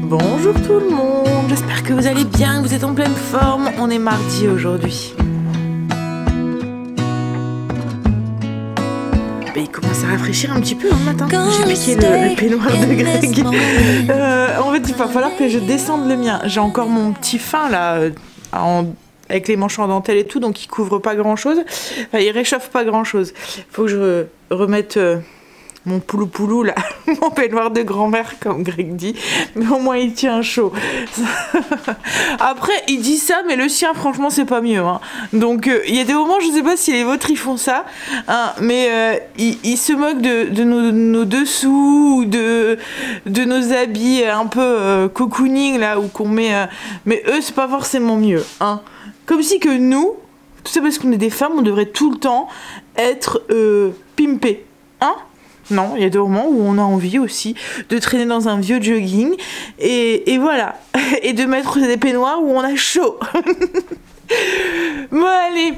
Bonjour tout le monde, j'espère que vous allez bien, que vous êtes en pleine forme. On est mardi aujourd'hui. Il commence à rafraîchir un petit peu le matin. J'ai piqué le peignoir de Greg. En fait, il va falloir que je descende le mien. J'ai encore mon petit fin là, avec les manches en dentelle et tout, donc il couvre pas grand chose. Enfin, il réchauffe pas grand chose. Faut que je remette mon poulou là, mon peignoir de grand-mère, comme Greg dit. Mais au moins il tient chaud. Après, il dit ça, mais le sien, franchement, c'est pas mieux. Hein. Donc, il y a des moments, je sais pas si les vôtres, ils font ça, hein, mais ils se moquent de nos dessous, ou de nos habits un peu cocooning, là, ou qu'on met... mais eux, c'est pas forcément mieux. Hein. Comme si que nous, tout ça parce qu'on est des femmes, on devrait tout le temps être pimpés. Hein? Non, il y a des moments où on a envie aussi de traîner dans un vieux jogging et voilà, et de mettre des peignoirs où on a chaud. Bon allez,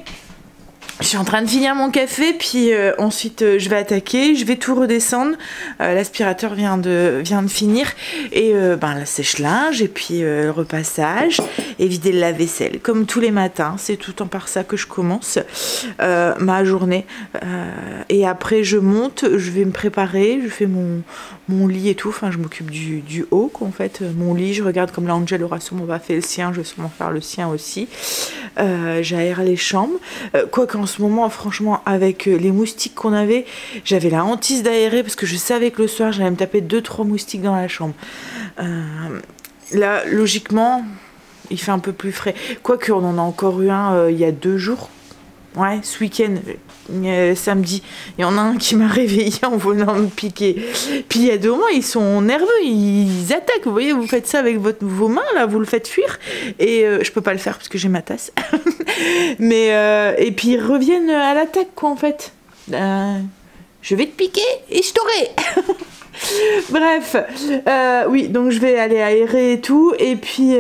je suis en train de finir mon café, puis ensuite je vais attaquer, je vais tout redescendre. L'aspirateur vient de finir, et la sèche-linge, et puis le repassage, et vider le lave-vaisselle. Comme tous les matins, c'est tout le temps par ça que je commence ma journée. Et après je monte, je vais me préparer, je fais mon lit et tout, enfin je m'occupe du haut, quoi, en fait. Mon lit, je regarde comme l'Angel aura sûrement pas fait le sien, je vais sûrement faire le sien aussi. J'aère les chambres. Quoi qu'en ce moment, franchement, avec les moustiques qu'on avait, j'avais la hantise d'aérer parce que je savais que le soir, j'allais me taper 2-3 moustiques dans la chambre. Là, logiquement, il fait un peu plus frais. Quoique, on en a encore eu un il y a 2 jours. Ouais, ce week-end, samedi, il y en a un qui m'a réveillée en venant me piquer. Puis il y a 2 moments, ils sont nerveux, ils attaquent. Vous voyez, vous faites ça avec vos mains, là, vous le faites fuir. Et je peux pas le faire parce que j'ai ma tasse. Mais, et puis ils reviennent à l'attaque, quoi, en fait. Je vais te piquer et je t'aurai. Bref, oui, donc je vais aller aérer et tout. Et puis...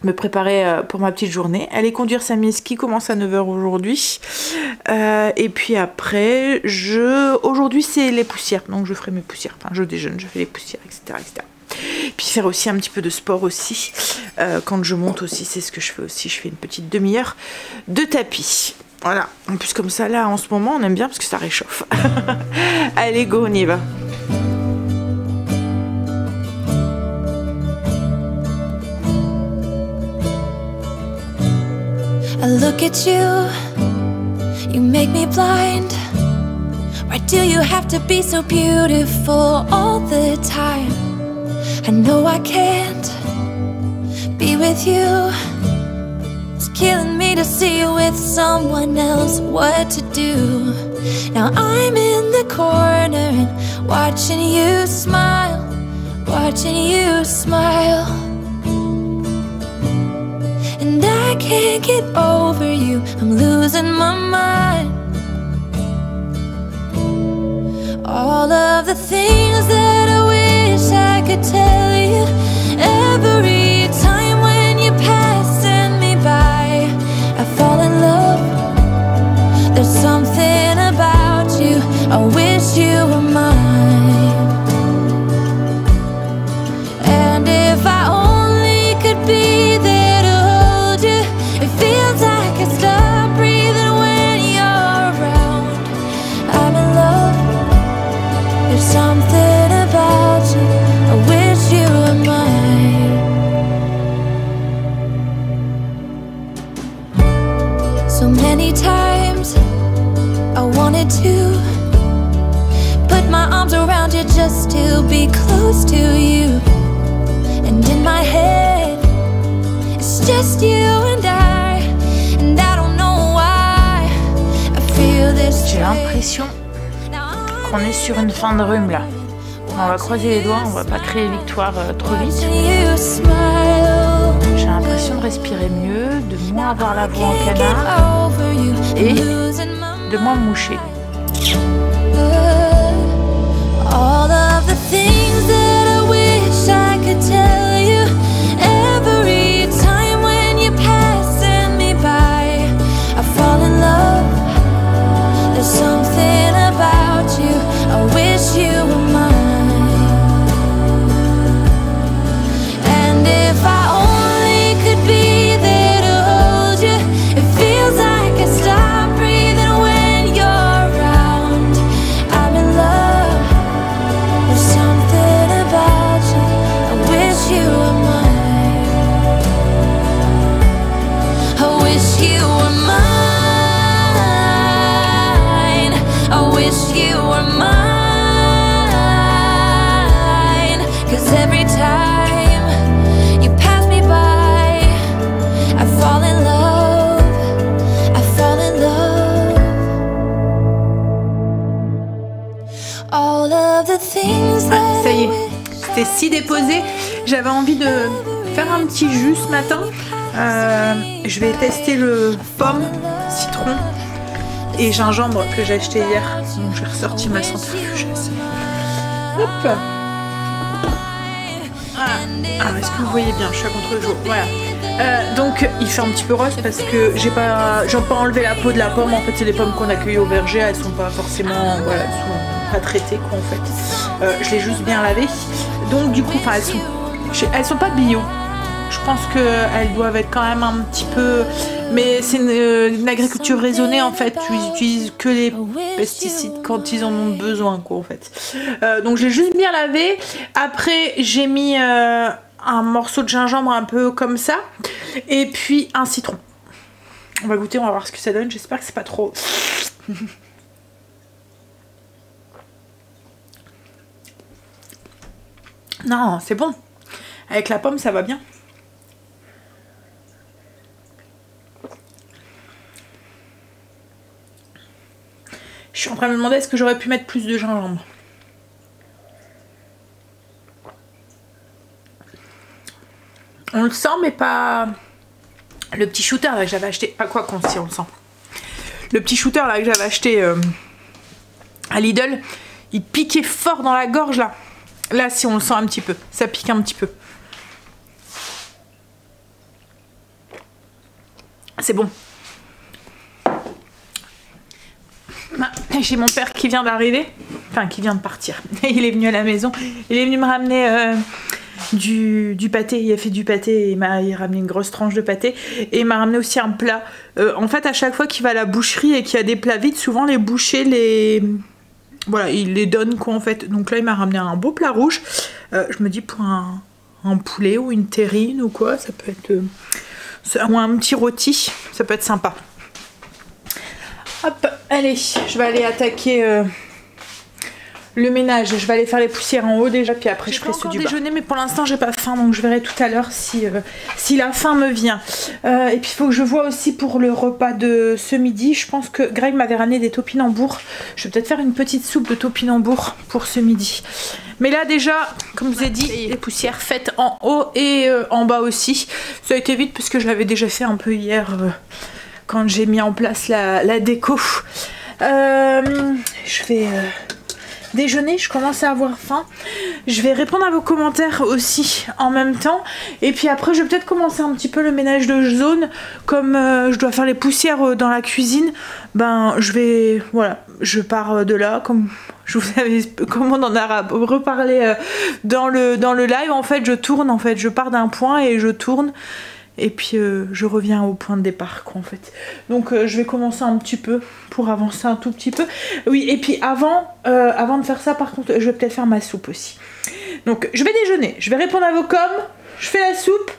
me préparer pour ma petite journée, aller conduire Samy qui commence à 9 h aujourd'hui, et puis après aujourd'hui c'est les poussières, donc je ferai mes poussières, enfin je déjeune, je fais les poussières, etc. Puis faire aussi un petit peu de sport aussi, quand je monte aussi, c'est ce que je fais aussi, je fais une petite demi-heure de tapis, voilà, en plus comme ça là en ce moment on aime bien parce que ça réchauffe. Allez go, on y va. I look at you, you make me blind. Why do you have to be so beautiful all the time? I know I can't be with you. It's killing me to see you with someone else. What to do? Now I'm in the corner and watching you smile, watching you smile. And I can't get over you, I'm losing my mind. All of the things that I wish I could tell you, every time when you're passing me by, I fall in love. There's something about you, I wish you were mine. And if I only could be there, stop breathing when you're around. I'm in love. There's something about you, I wish you were mine. So many times I wanted to put my arms around you just to be close to you. And in my head it's just you and I. J'ai l'impression qu'on est sur une fin de rhume là. On va croiser les doigts, on va pas créer victoire trop vite. J'ai l'impression de respirer mieux, de moins avoir la voix en canard et de moins me moucher. All of the things that I wish I could tell you, every time when you're passing me by, I fall in love. There's something about you, I wish you were mine. j'étais si déposée, j'avais envie de faire un petit jus ce matin. Je vais tester le pomme, citron et gingembre que j'ai acheté hier. Donc j'ai ressorti ma centrifugeuse. Hop. Ah, est-ce que vous voyez bien? Je suis à contre-jour. Voilà. Donc il fait un petit peu rose parce que j'ai pas enlevé la peau de la pomme. En fait, c'est les pommes qu'on a cueillies au verger. Elles sont pas forcément, voilà, elles sont pas traitées quoi en fait. Je l'ai juste bien lavé. Donc du coup, enfin elles sont pas bio. Je pense qu'elles doivent être quand même un petit peu... Mais c'est une agriculture raisonnée en fait. Ils utilisent que les pesticides quand ils en ont besoin quoi en fait. Donc j'ai juste bien lavé. Après j'ai mis un morceau de gingembre un peu comme ça. Et puis un citron. On va goûter, on va voir ce que ça donne. J'espère que c'est pas trop... Non, c'est bon. Avec la pomme ça va bien. Je suis en train de me demander est-ce que j'aurais pu mettre plus de gingembre. On le sent mais pas... Le petit shooter là que j'avais acheté... Pas quoi qu'on si on le sent. Le petit shooter là que j'avais acheté à Lidl, il piquait fort dans la gorge là. Là si on le sent un petit peu, ça pique un petit peu. C'est bon. J'ai mon père qui vient d'arriver, enfin qui vient de partir. Il est venu à la maison, il est venu me ramener du pâté. Il a fait du pâté et il m'a ramené une grosse tranche de pâté. Et il m'a ramené aussi un plat. En fait, à chaque fois qu'il va à la boucherie et qu'il y a des plats vides, souvent les bouchers, voilà, il les donne quoi en fait. Donc là, il m'a ramené un beau plat rouge. Je me dis pour un poulet ou une terrine ou quoi, ça peut être... ou un petit rôti, ça peut être sympa. Hop, allez, je vais aller attaquer le ménage. Je vais aller faire les poussières en haut déjà, puis après je ferai ceux du bas. J'ai pas encore déjeuné, mais pour l'instant j'ai pas faim, donc je verrai tout à l'heure si la faim me vient. Et puis il faut que je vois aussi pour le repas de ce midi. Je pense que Greg m'avait ramené des topinambours. Je vais peut-être faire une petite soupe de topinambours pour ce midi. Mais là déjà, comme je vous ai dit, les poussières faites en haut et en bas aussi. Ça a été vite parce que je l'avais déjà fait un peu hier... quand j'ai mis en place la déco. Je vais déjeuner, je commence à avoir faim. Je vais répondre à vos commentaires aussi en même temps. Et puis après, je vais peut-être commencer un petit peu le ménage de zone. Comme je dois faire les poussières dans la cuisine, ben je vais... Voilà, je pars de là. Comme je vous avais... Comme on en a reparlé dans le live, en fait, je tourne. En fait, je pars d'un point et je tourne. Et puis je reviens au point de départ quoi en fait. Donc je vais commencer un petit peu pour avancer un tout petit peu. Oui et puis avant de faire ça par contre je vais peut-être faire ma soupe aussi. Donc je vais déjeuner, je vais répondre à vos coms, je fais la soupe.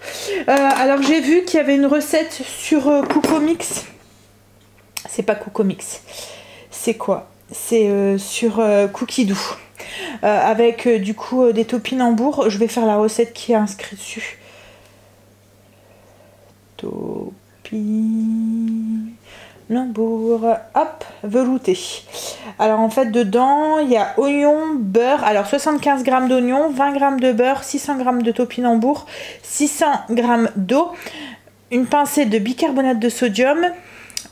Alors j'ai vu qu'il y avait une recette sur Cookomix. C'est pas Cookomix. C'est quoi? C'est sur Cookidoo. Avec du coup des topinambours. Je vais faire la recette qui est inscrite dessus. Topinambour, hop, velouté. Alors en fait dedans il y a oignon, beurre, alors 75 g d'oignon, 20 g de beurre, 600 g de topinambour, 600 g d'eau, une pincée de bicarbonate de sodium,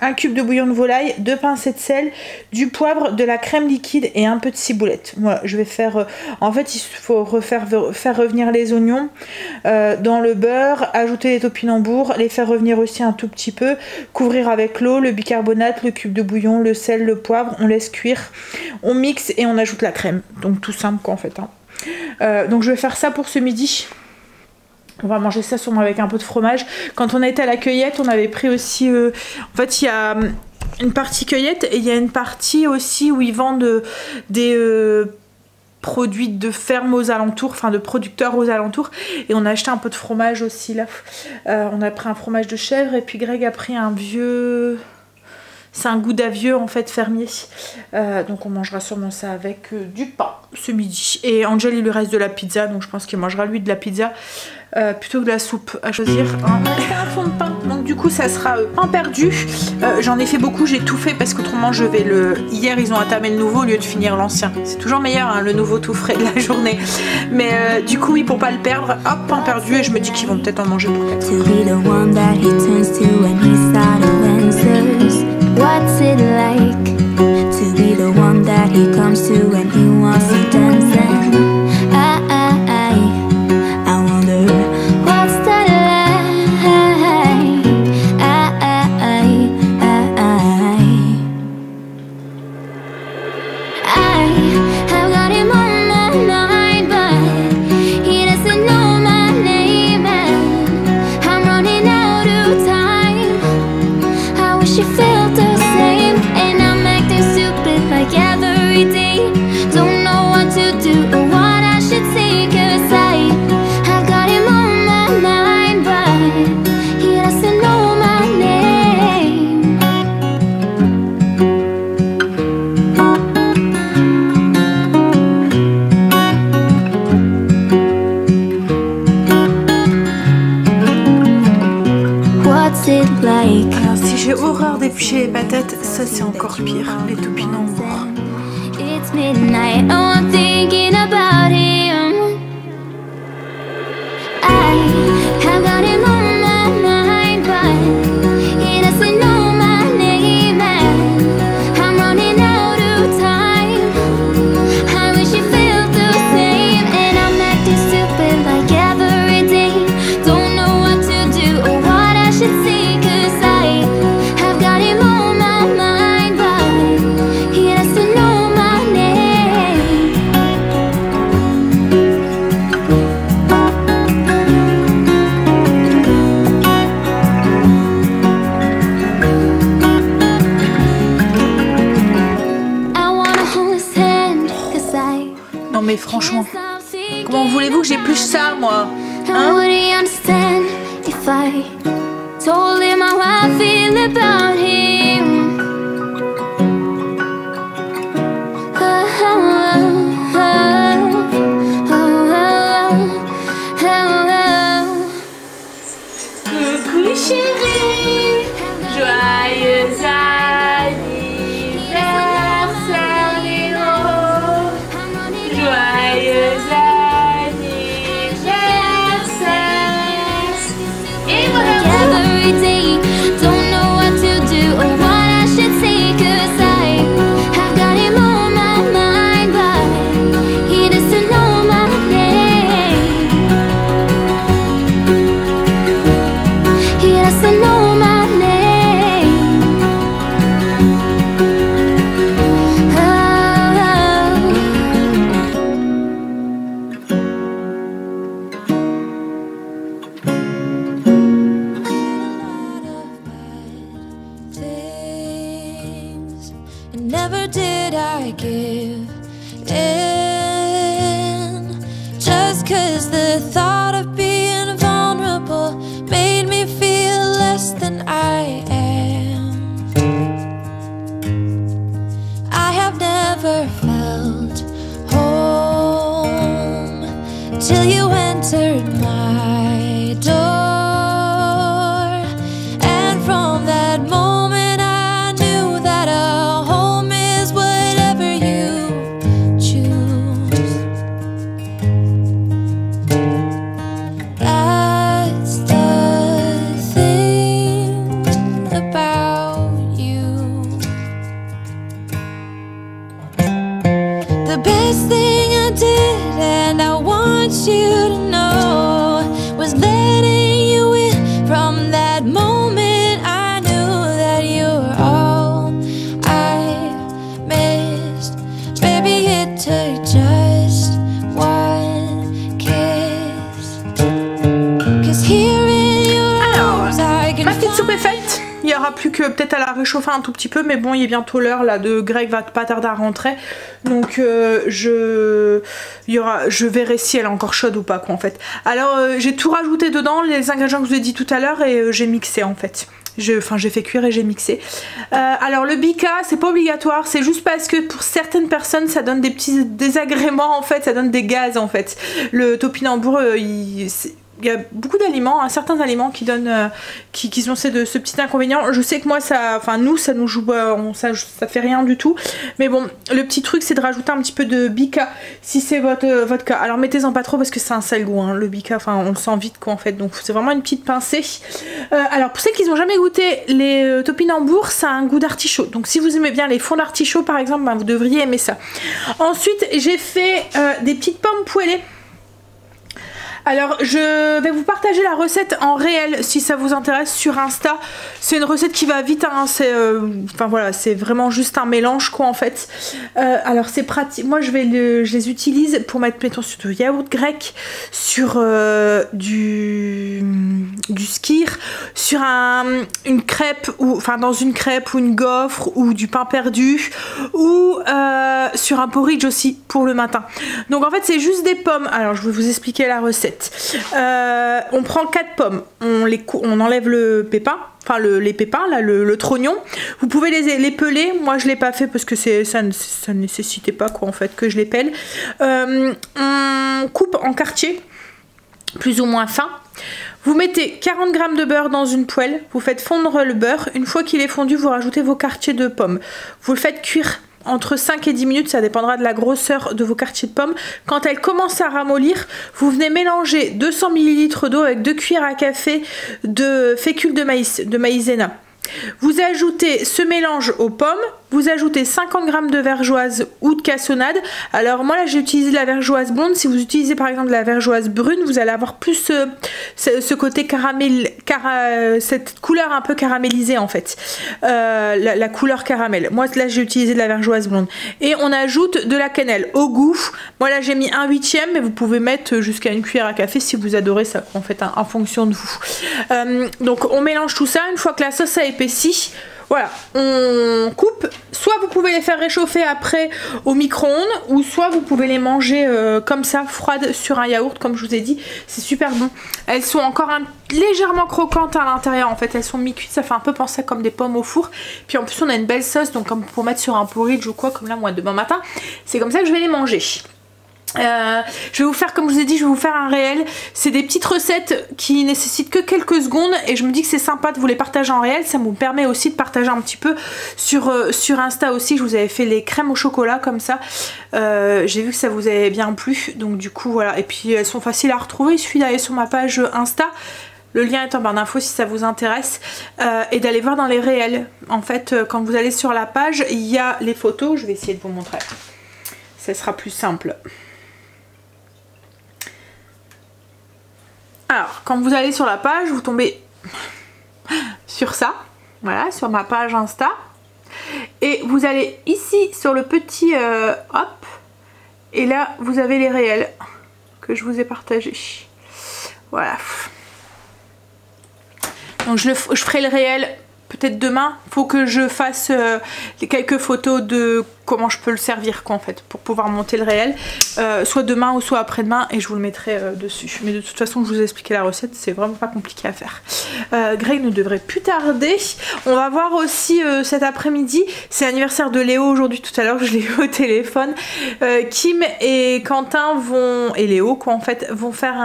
un cube de bouillon de volaille, 2 pincées de sel, du poivre, de la crème liquide et un peu de ciboulette. Voilà, je vais faire... en fait, il faut faire revenir les oignons dans le beurre, ajouter les topinambours, les faire revenir aussi un tout petit peu, couvrir avec l'eau, le bicarbonate, le cube de bouillon, le sel, le poivre, on laisse cuire, on mixe et on ajoute la crème. Donc tout simple quoi en fait. Hein. Donc je vais faire ça pour ce midi. On va manger ça sûrement avec un peu de fromage. Quand on a été à la cueillette, on avait pris aussi... en fait, il y a une partie cueillette et il y a une partie aussi où ils vendent des produits de ferme aux alentours, enfin de producteurs aux alentours. Et on a acheté un peu de fromage aussi là. On a pris un fromage de chèvre et puis Greg a pris un vieux... C'est un goût d'avieux en fait fermier. Donc on mangera sûrement ça avec du pain ce midi. Et Angel il lui reste de la pizza, donc je pense qu'il mangera lui de la pizza plutôt que de la soupe à choisir. Un fond de pain, donc du coup ça sera pain perdu. J'en ai fait beaucoup, j'ai tout fait parce qu'autrement je vais Hier ils ont entamé le nouveau au lieu de finir l'ancien. C'est toujours meilleur hein, le nouveau tout frais de la journée. Mais du coup oui, pour pas le perdre, hop, pain perdu, et je me dis qu'ils vont peut-être en manger pour 4. What's it like to be the one that he comes to when he wants to dance? And I wonder what's that like? I've got him on my mind, but he doesn't know my name, and I'm running out of time. I wish you felt the same, and I'm acting stupid like every day. Don't know what to do or what I should say, 'cause I've got him on my mind, but he doesn't know my name. What's it like? Alors si j'ai horreur d'éplucher les patates, ça c'est encore pire, les topinambours. It's midnight, oh I'm thinking about him. I've got him on my mind, but he doesn't know my name, and I'm running out of time. I wish you felt the same, and I'm acting stupid like every day. Don't know what to do or what I should say, 'cause I've got him on my mind, but he doesn't know my name. I wanna hold his hand, 'cause Non mais franchement, comment voulez-vous que j'épluche ça moi? How would he understand if I told him how I feel about him? Coucou chérie, joyeux anniversaire Léo, joyeux anniversaire. Et voilà. Every day, don't know what to do or what I should say, 'cause I've got him on my mind, but he doesn't know my name. He doesn't know my name. Things, and never did I give in, just 'cause the thought of being vulnerable made me feel less than I am. I have never felt home till you entered my door, and from that moment I knew that a home is whatever you choose. That's the thing about you. The best thing I did, and I want you to know, was letting you in. From that moment I knew that you were all I missed. Baby, it took just one kiss. 'Cause here in your arms I can Ma petite soupe est find. faite. Il y aura plus que peut-être à la réchauffer un tout petit peu, mais bon, il est bientôt l'heure là de Greg va pas tarder à rentrer, donc je verrai si elle est encore chaude ou pas quoi en fait. Alors j'ai tout rajouté dedans, les ingrédients que je vous ai dit tout à l'heure, et j'ai mixé en fait. j'ai fait cuire et j'ai mixé. Alors le bica, c'est pas obligatoire, c'est juste parce que pour certaines personnes ça donne des petits désagréments en fait, ça donne des gaz en fait. Le topinambour, il y a beaucoup d'aliments, hein, certains aliments qui donnent, qui ont ce petit inconvénient. Je sais que moi ça nous joue, ça fait rien du tout. Mais bon, le petit truc c'est de rajouter un petit peu de bica si c'est votre cas. Alors mettez-en pas trop parce que c'est un sale goût, hein, le bica, enfin on le sent vite quoi en fait. Donc c'est vraiment une petite pincée. Alors pour ceux qui n'ont jamais goûté les topinambours, ça a un goût d'artichaut. Donc si vous aimez bien les fonds d'artichaut par exemple, ben, vous devriez aimer ça. Ensuite j'ai fait des petites pommes poêlées. Alors je vais vous partager la recette en réel si ça vous intéresse sur Insta. C'est une recette qui va vite, hein, enfin voilà, c'est vraiment juste un mélange quoi en fait. Alors c'est pratique, moi je les utilise pour mettre mettons sur du yaourt grec, sur du skyr, sur une crêpe, ou enfin dans une crêpe ou une gaufre ou du pain perdu, ou sur un porridge aussi pour le matin. Donc en fait c'est juste des pommes. Alors je vais vous expliquer la recette. On prend 4 pommes, on enlève le pépin, enfin les pépins là, le trognon. Vous pouvez les peler, moi je l'ai pas fait parce que ça ne nécessitait pas quoi en fait que je les pèle. On coupe en quartiers plus ou moins fins. Vous mettez 40 g de beurre dans une poêle, vous faites fondre le beurre, une fois qu'il est fondu vous rajoutez vos quartiers de pommes, vous le faites cuire entre 5 et 10 minutes, ça dépendra de la grosseur de vos quartiers de pommes. Quand elle commence à ramollir, vous venez mélanger 200 ml d'eau avec 2 cuillères à café de fécule de maïzena. Vous ajoutez ce mélange aux pommes, vous ajoutez 50 g de vergeoise ou de cassonade. Alors moi là j'ai utilisé de la vergeoise blonde, si vous utilisez par exemple de la vergeoise brune, vous allez avoir plus ce côté caramel, cette couleur un peu caramélisée en fait, la couleur caramel. Moi là j'ai utilisé de la vergeoise blonde. Et on ajoute de la cannelle au goût. Moi là j'ai mis 1/8, mais vous pouvez mettre jusqu'à une cuillère à café si vous adorez ça en fait, hein, en fonction de vous. Donc on mélange tout ça, une fois que la sauce a épaissi, voilà, on coupe. Soit vous pouvez les faire réchauffer après au micro-ondes, ou soit vous pouvez les manger comme ça, froides sur un yaourt, comme je vous ai dit. C'est super bon. Elles sont encore légèrement croquantes à l'intérieur. En fait, elles sont mi-cuites. Ça fait un peu penser comme des pommes au four. Puis en plus, on a une belle sauce, donc comme pour mettre sur un porridge ou quoi, comme là, moi, demain matin. C'est comme ça que je vais les manger. Je vais vous faire, comme je vous ai dit, je vais vous faire un réel. C'est des petites recettes qui nécessitent que quelques secondes et je me dis que c'est sympa de vous les partager en réel. Ça me permet aussi de partager un petit peu sur Insta aussi. Je vous avais fait les crèmes au chocolat comme ça. J'ai vu que ça vous avait bien plu, donc du coup voilà. Et puis elles sont faciles à retrouver, il suffit d'aller sur ma page Insta. Le lien est en barre d'infos si ça vous intéresse, et d'aller voir dans les réels. En fait, quand vous allez sur la page, il y a les photos. Je vais essayer de vous montrer. Ça sera plus simple. Alors, quand vous allez sur la page, vous tombez sur ça, voilà, sur ma page Insta. Et vous allez ici sur le petit hop, et là vous avez les réels que je vous ai partagés. Voilà. Donc je ferai le réel peut-être demain. Faut que je fasse quelques photos de comment je peux le servir quoi en fait pour pouvoir monter le réel, soit demain ou soit après-demain, et je vous le mettrai dessus. Mais de toute façon je vous ai expliqué la recette, c'est vraiment pas compliqué à faire. Greg ne devrait plus tarder. On va voir aussi cet après-midi, c'est l'anniversaire de Léo aujourd'hui. Tout à l'heure je l'ai eu au téléphone. Kim et Quentin et Léo quoi en fait vont faire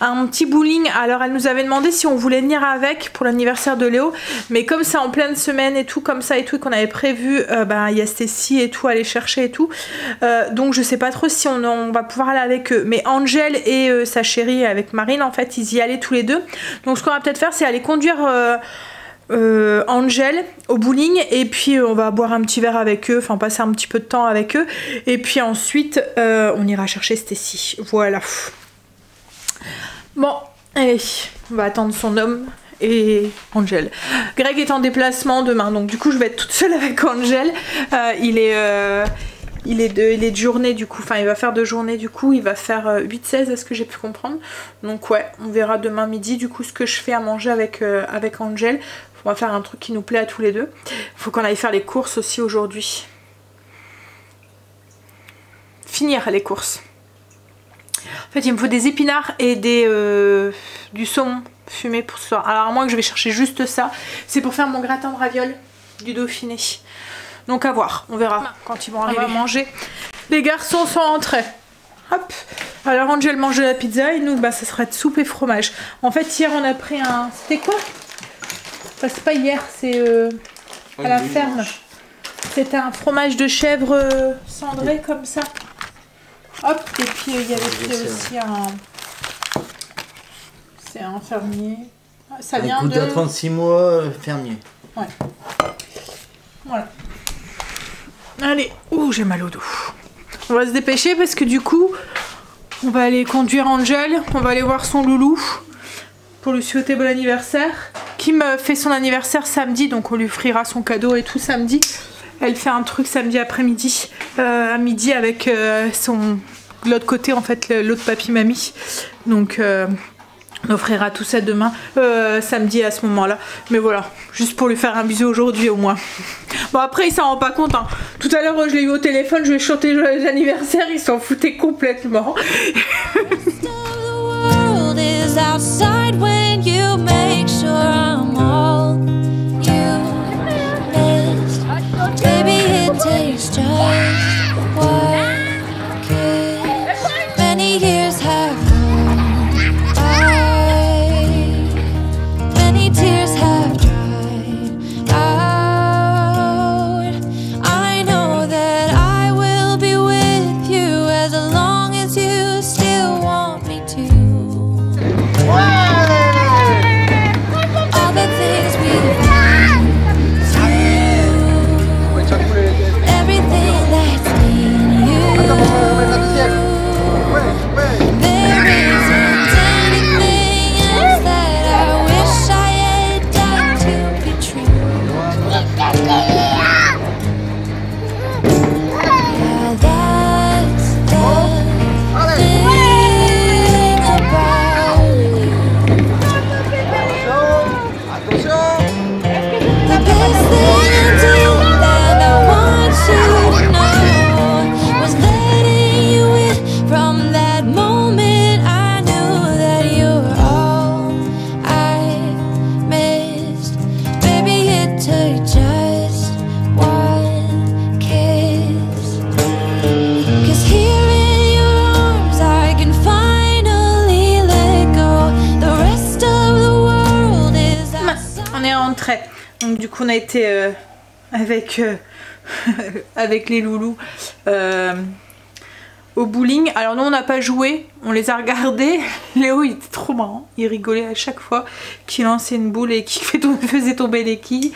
un petit bowling. Alors elle nous avait demandé si on voulait venir avec pour l'anniversaire de Léo, mais comme c'est en pleine semaine et tout comme ça et tout, et qu'on avait prévu, il y a Stécie et tout à aller chercher et tout, donc je sais pas trop si on va pouvoir aller avec eux. Mais Angel et sa chérie avec Marine en fait ils y allaient tous les deux, donc ce qu'on va peut-être faire c'est aller conduire Angel au bowling, et puis on va boire un petit verre avec eux, enfin passer un petit peu de temps avec eux, et puis ensuite on ira chercher Stécie. Voilà. Bon, allez, on va attendre son homme et Angel. Greg est en déplacement demain, donc du coup je vais être toute seule avec Angel. Il est de journée du coup, enfin il va faire de journée du coup, il va faire 8-16 à ce que j'ai pu comprendre. Donc ouais, on verra demain midi du coup ce que je fais à manger avec Angel. On va faire un truc qui nous plaît à tous les deux. Faut qu'on aille faire les courses aussi aujourd'hui. Finir les courses. En fait il me faut des épinards et du saumon fumé pour ce soir. Alors à moins que je vais chercher juste ça. C'est pour faire mon gratin de ravioles du Dauphiné. Donc à voir, on verra quand ils vont arriver à manger. Les garçons sont entrés. Hop. Alors Angel mange de la pizza et nous bah ça sera de soupe et fromage. En fait hier on a pris un... C'était quoi? Enfin c'est pas hier, c'est à la ferme. C'était un fromage de chèvre cendré comme ça. Hop. Et puis il y avait pris aussi un... C'est un fermier. Ça vient de... 36 mois fermier. Ouais. Voilà. Allez. Ouh j'ai mal au dos. On va se dépêcher parce que du coup, on va aller conduire Angel, on va aller voir son loulou pour lui souhaiter bon anniversaire. Kim fait son anniversaire samedi, donc on lui offrira son cadeau et tout samedi. Elle fait un truc samedi après-midi, à midi avec de l'autre côté en fait, l'autre papy-mamie. Donc on offrira tout ça demain, samedi à ce moment-là. Mais voilà, juste pour lui faire un bisou aujourd'hui au moins. Bon après il s'en rend pas compte hein. Tout à l'heure je l'ai eu au téléphone, je lui ai chanté joyeux anniversaire, il s'en foutait complètement. Donc du coup on a été avec les loulous au bowling. Alors nous on n'a pas joué, on les a regardés. Léo il était trop marrant, il rigolait à chaque fois qu'il lançait une boule et qu'il faisait tomber les quilles.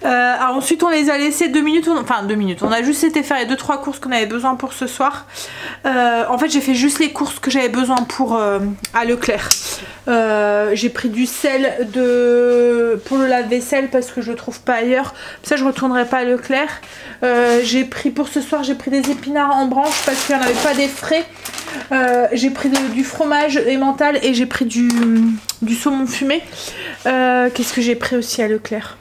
Alors ensuite on les a laissés 2 minutes, enfin 2 minutes, on a juste été faire les 2-3 courses qu'on avait besoin pour ce soir. En fait j'ai fait juste les courses que j'avais besoin pour à Leclerc. J'ai pris du sel pour le lave-vaisselle parce que je le trouve pas ailleurs. Ça je retournerai pas à Leclerc. J'ai pris pour ce soir, j'ai pris des épinards en branche parce qu'il n'y en avait pas des frais. J'ai pris du fromage emmental et j'ai pris du saumon fumé. Qu'est-ce que j'ai pris aussi à Leclerc?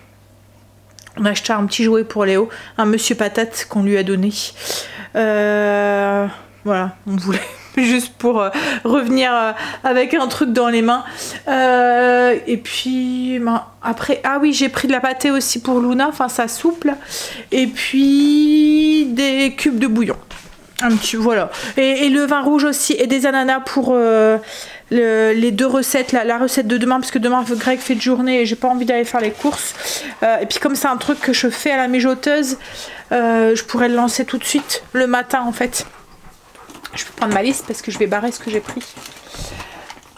On a acheté un petit jouet pour Léo, un monsieur patate qu'on lui a donné. Voilà, on voulait juste pour revenir avec un truc dans les mains. Et puis après, ah oui, j'ai pris de la pâtée aussi pour Luna, enfin sa soupe là. Et puis des cubes de bouillon. Un petit, voilà. Et le vin rouge aussi et des ananas pour les 2 recettes, la recette de demain, parce que demain Greg fait de journée et j'ai pas envie d'aller faire les courses. Et puis comme c'est un truc que je fais à la mijoteuse, je pourrais le lancer tout de suite le matin en fait. Je peux prendre ma liste parce que je vais barrer ce que j'ai pris.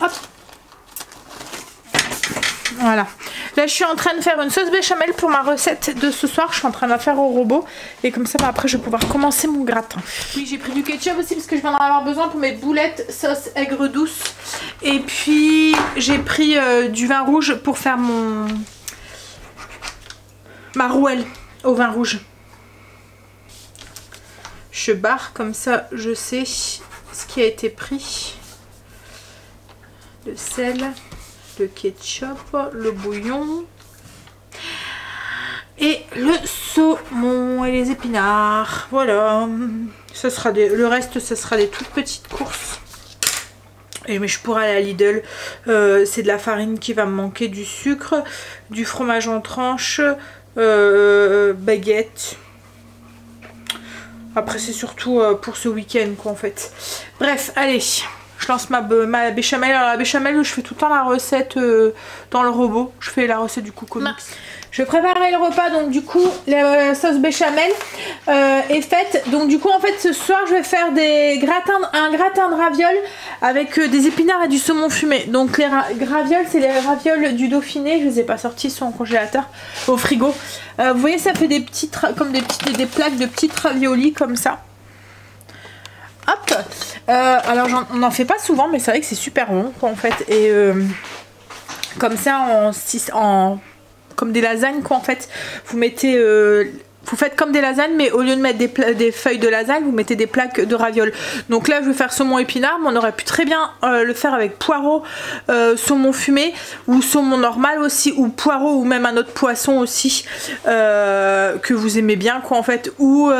Hop. Voilà. Là je suis en train de faire une sauce béchamel pour ma recette de ce soir. Je suis en train de la faire au robot. Et comme ça bah, après je vais pouvoir commencer mon gratin. Oui j'ai pris du ketchup aussi parce que je viens d'en avoir besoin pour mes boulettes sauce aigre douce. Et puis j'ai pris du vin rouge pour faire ma rouelle au vin rouge. Je barre comme ça je sais ce qui a été pris. Le sel, le ketchup, le bouillon et le saumon et les épinards. Voilà, ce sera le reste ce sera des toutes petites courses. mais je pourrais aller à Lidl. C'est de la farine qui va me manquer, du sucre, du fromage en tranches, baguette. Après c'est surtout pour ce week-end quoi en fait. Bref, allez, je lance ma béchamel. Alors la béchamel, je fais tout le temps la recette dans le robot. Je fais la recette du Coco Mix. Je vais préparer le repas, donc du coup la sauce béchamel est faite. Donc du coup en fait ce soir je vais faire un gratin de ravioles avec des épinards et du saumon fumé. Donc les ravioles, c'est les ravioles du Dauphiné, je les ai pas sortis, ils sont au congélateur, au frigo. Vous voyez, ça fait des petites, comme des plaques de petites raviolis comme ça. Hop. Alors on n'en fait pas souvent, mais c'est vrai que c'est super bon quoi, en fait. Et comme ça comme des lasagnes quoi en fait, vous mettez vous faites comme des lasagnes, mais au lieu de mettre des feuilles de lasagne, vous mettez des plaques de ravioles. Donc là je vais faire saumon épinard, mais on aurait pu très bien le faire avec poireau, saumon fumé, ou saumon normal aussi, ou poireau, ou même un autre poisson aussi que vous aimez bien quoi en fait. Ou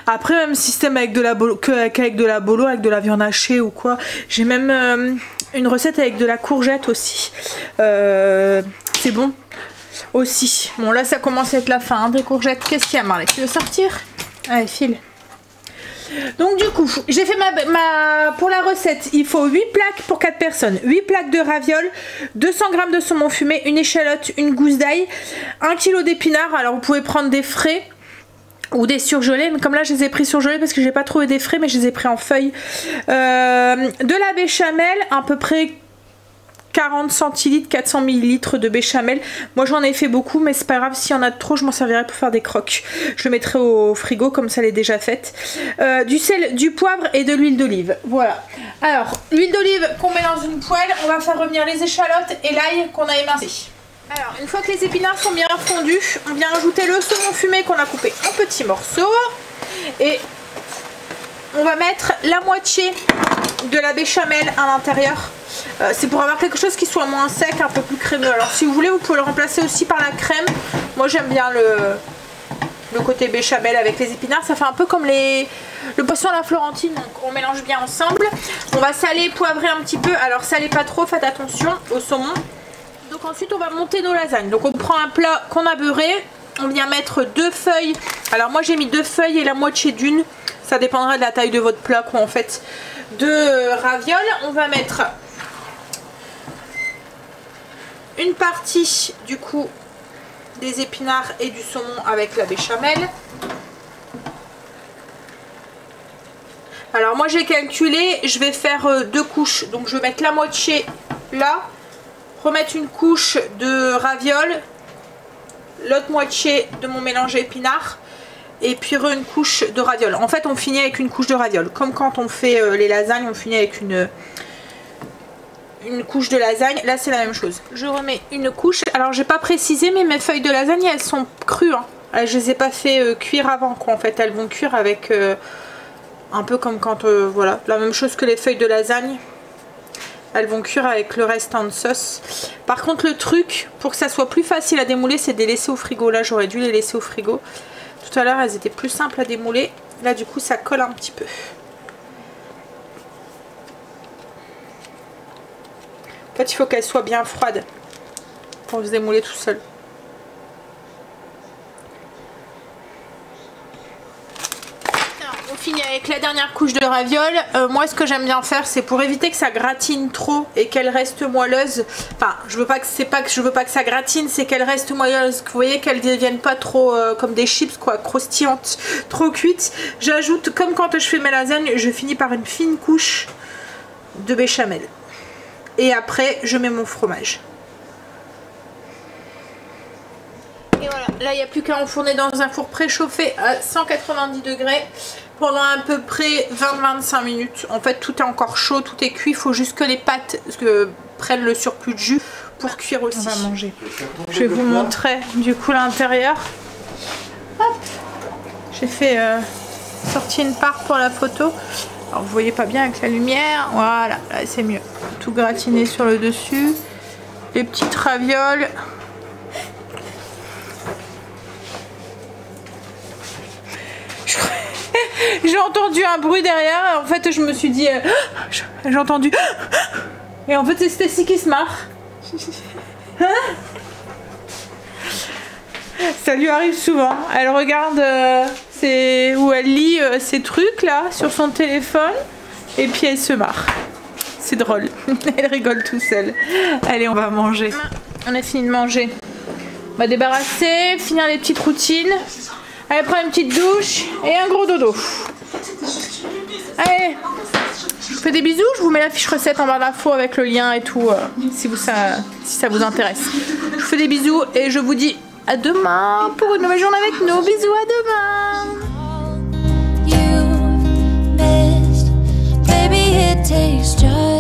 après même système avec de la bolo, avec de la bolo, avec de la viande hachée ou quoi. J'ai même une recette avec de la courgette aussi. C'est bon aussi. Bon là ça commence à être la fin hein, des courgettes. Qu'est-ce qu'il y a Marley? Tu veux sortir? Allez file. Donc du coup j'ai fait pour la recette il faut 8 plaques pour 4 personnes, 8 plaques de ravioles, 200 g de saumon fumé, une échalote, une gousse d'ail, 1 kg d'épinards. Alors vous pouvez prendre des frais ou des surgelés, mais comme là je les ai pris surgelés parce que j'ai pas trouvé des frais, mais je les ai pris en feuilles. De la béchamel, à peu près 40 centilitres, 400 ml de béchamel. Moi j'en ai fait beaucoup, mais c'est pas grave, s'il y en a de trop je m'en servirai pour faire des croques. Je le mettrai au frigo comme ça elle est déjà faite. Du sel, du poivre et de l'huile d'olive. Voilà. Alors l'huile d'olive qu'on met dans une poêle, on va faire revenir les échalotes et l'ail qu'on a émincé. Alors une fois que les épinards sont bien fondus, on vient ajouter le saumon fumé qu'on a coupé en petits morceaux. Et on va mettre la moitié de la béchamel à l'intérieur. C'est pour avoir quelque chose qui soit moins sec, un peu plus crémeux. Alors si vous voulez, vous pouvez le remplacer aussi par la crème. Moi j'aime bien le côté béchamel avec les épinards. Ça fait un peu comme le poisson à la Florentine. Donc on mélange bien ensemble. On va saler, poivrer un petit peu. Alors salez pas trop, faites attention au saumon. Donc ensuite on va monter nos lasagnes. Donc on prend un plat qu'on a beurré. On vient mettre 2 feuilles. Alors moi j'ai mis 2 feuilles et la moitié d'une. Ça dépendra de la taille de votre plat quoi en fait. De ravioles. On va mettre une partie du coup des épinards et du saumon avec la béchamel. Alors moi j'ai calculé, je vais faire 2 couches. Donc je vais mettre la moitié là, remettre une couche de ravioles, l'autre moitié de mon mélange épinards, et puis une couche de ravioles. En fait on finit avec une couche de ravioles. Comme quand on fait les lasagnes, on finit avec une couche de lasagne. Là c'est la même chose. Je remets une couche. Alors j'ai pas précisé, mais mes feuilles de lasagne elles sont crues hein. Je les ai pas fait cuire avant quoi en fait. Elles vont cuire avec un peu comme quand voilà, la même chose que les feuilles de lasagne. Elles vont cuire avec le restant de sauce. Par contre le truc pour que ça soit plus facile à démouler, c'est de les laisser au frigo. Là j'aurais dû les laisser au frigo. Tout à l'heure elles étaient plus simples à démouler. Là du coup ça colle un petit peu. En fait il faut qu'elles soient bien froides pour se démouler tout seul. On finit avec la dernière couche de ravioles. Moi ce que j'aime bien faire, c'est pour éviter que ça gratine trop et qu'elle reste moelleuse. Enfin je veux pas que je veux pas que ça gratine, c'est qu'elle reste moelleuse. Vous voyez qu'elle ne devienne pas trop comme des chips quoi, croustillantes, trop cuites. J'ajoute, comme quand je fais mes lasagnes, je finis par une fine couche de béchamel. Et après je mets mon fromage. Et voilà, là il n'y a plus qu'à enfourner dans un four préchauffé à 190 degrés pendant à peu près 20-25 minutes. En fait tout est encore chaud, tout est cuit, il faut juste que les pâtes prennent le surplus de jus pour cuire aussi. On va manger. Je vais vous montrer du coup l'intérieur. Hop, j'ai fait sorti une part pour la photo. Alors vous voyez pas bien avec la lumière, voilà, là c'est mieux. Tout gratiné sur le dessus, les petites ravioles. J'ai entendu un bruit derrière, en fait je me suis dit J'ai entendu. Et en fait, c'est Stacy qui se marre. Hein? Ça lui arrive souvent. Elle regarde où elle lit ses trucs là sur son téléphone et puis elle se marre. C'est drôle. Elle rigole tout seule. Allez, on va manger. On a fini de manger. On va débarrasser, finir les petites routines. Allez, prendre une petite douche et un gros dodo. Allez, je vous fais des bisous. Je vous mets la fiche recette en barre d'infos avec le lien et tout si ça vous intéresse. Je vous fais des bisous et je vous dis à demain pour une nouvelle journée avec nous. Bisous, à demain. You've missed, baby, it takes just